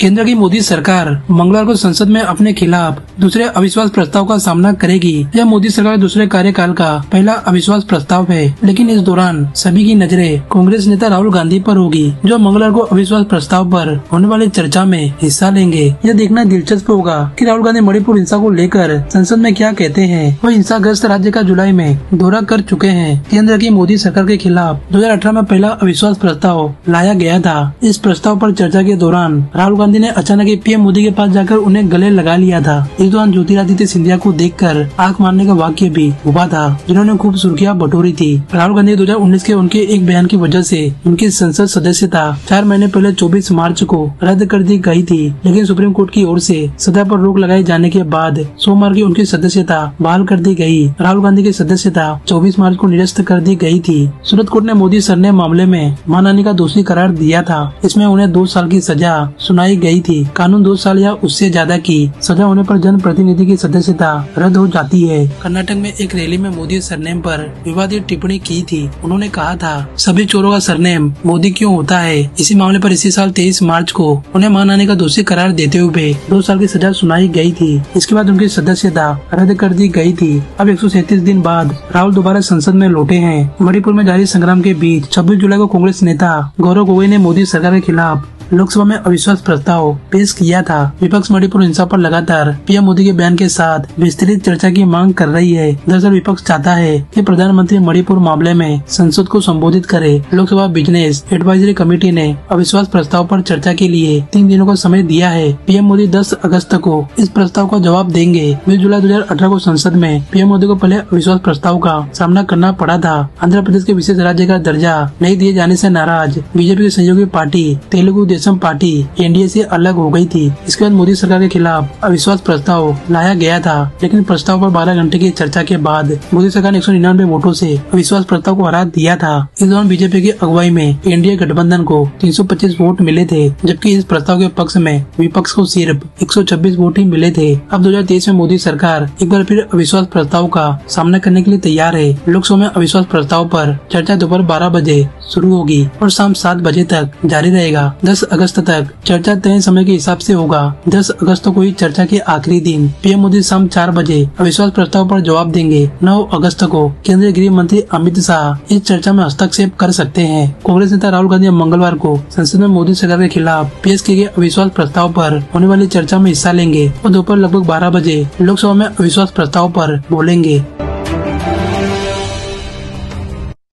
केंद्र की मोदी सरकार मंगलवार को संसद में अपने खिलाफ दूसरे अविश्वास प्रस्ताव का सामना करेगी। यह मोदी सरकार के दूसरे कार्यकाल का पहला अविश्वास प्रस्ताव है, लेकिन इस दौरान सभी की नजरें कांग्रेस नेता राहुल गांधी पर होगी, जो मंगलवार को अविश्वास प्रस्ताव पर होने वाली चर्चा में हिस्सा लेंगे। यह देखना दिलचस्प होगा कि राहुल गांधी मणिपुर हिंसा को लेकर संसद में क्या कहते हैं। वह हिंसाग्रस्त राज्य का जुलाई में दौरा कर चुके हैं। केंद्र की मोदी सरकार के खिलाफ 2018 में पहला अविश्वास प्रस्ताव लाया गया था। इस प्रस्ताव पर चर्चा के दौरान राहुल गांधी ने अचानक ही पीएम मोदी के पास जाकर उन्हें गले लगा लिया था। इस दौरान ज्योतिरादित्य सिंधिया को देखकर आंख मारने का वाक्य भी हुआ था, जिन्होंने खूब सुर्खियां बटोरी थी। राहुल गांधी 2019 के उनके एक बयान की वजह से उनकी संसद सदस्यता 4 महीने पहले 24 मार्च को रद्द कर दी गई थी, लेकिन सुप्रीम कोर्ट की ओर से सजा पर रोक लगाए जाने के बाद सोमवार की उनकी सदस्यता बहाल कर दी गई। राहुल गांधी की सदस्यता 24 मार्च को निरस्त कर दी गई थी। सूरत कोर्ट ने मोदी सरनेम मामले में मानहानि का दोषी करार दिया था। इसमें उन्हें 2 साल की सजा सुनाई गई थी। कानून 2 साल या उससे ज्यादा की सजा होने पर जन प्रतिनिधि की सदस्यता रद्द हो जाती है। कर्नाटक में एक रैली में मोदी सरनेम पर विवादित टिप्पणी की थी। उन्होंने कहा था, सभी चोरों का सरनेम मोदी क्यों होता है। इसी मामले पर इसी साल 23 मार्च को उन्हें मानहानि का दोषी करार देते हुए 2 साल की सजा सुनाई गई थी। इसके बाद उनकी सदस्यता रद्द कर दी गई थी। अब 137 दिन बाद राहुल दोबारा संसद में लौटे हैं। मणिपुर में जारी संग्राम के बीच 26 जुलाई को कांग्रेस नेता गौरव गोगोई ने मोदी सरकार के खिलाफ लोकसभा में अविश्वास प्रस्ताव पेश किया था। विपक्ष मणिपुर हिंसा पर लगातार पीएम मोदी के बयान के साथ विस्तृत चर्चा की मांग कर रही है। दरअसल विपक्ष चाहता है कि प्रधानमंत्री मणिपुर मामले में संसद को संबोधित करे। लोकसभा बिजनेस एडवाइजरी कमेटी ने अविश्वास प्रस्ताव पर चर्चा के लिए 3 दिनों का समय दिया है। पीएम मोदी 10 अगस्त को इस प्रस्ताव का जवाब देंगे। 20 जुलाई 2018 को संसद में पीएम मोदी को पहले अविश्वास प्रस्ताव का सामना करना पड़ा था। आंध्र प्रदेश के विशेष राज्य का दर्जा नहीं दिए जाने से नाराज बीजेपी की सहयोगी party Telugu Desam party NDA से अलग हो गई थी। इसके बाद मोदी सरकार के खिलाफ अविश्वास प्रस्ताव लाया गया था, लेकिन प्रस्ताव पर 12 घंटे की चर्चा के बाद मोदी सरकार ने 199 वोटों से अविश्वास प्रस्ताव को हरा दिया था। इस दौरान बीजेपी की अगुवाई में एनडीए गठबंधन को 325 वोट मिले थे, जबकि इस प्रस्ताव के पक्ष में विपक्ष को सिर्फ 126 वोट ही मिले थे। अब 2023 में मोदी सरकार एक बार फिर अविश्वास प्रस्ताव का सामना करने के लिए तैयार है। लोकसभा में अविश्वास प्रस्ताव पर चर्चा दोपहर 12 बजे शुरू होगी और शाम 7 बजे तक जारी रहेगा। 10 अगस्त तक चर्चा तय समय के हिसाब से होगा। 10 अगस्त को हुई चर्चा के आखिरी दिन पीएम मोदी शाम 4 बजे अविश्वास प्रस्ताव पर जवाब देंगे। 9 अगस्त को केंद्रीय गृह मंत्री अमित शाह इस चर्चा में हस्तक्षेप कर सकते हैं। कांग्रेस नेता राहुल गांधी मंगलवार को संसद में मोदी सरकार के खिलाफ पेश किए गए अविश्वास प्रस्ताव पर होने वाली चर्चा में हिस्सा लेंगे और दोपहर लगभग 12 बजे लोकसभा में अविश्वास प्रस्ताव पर बोलेंगे।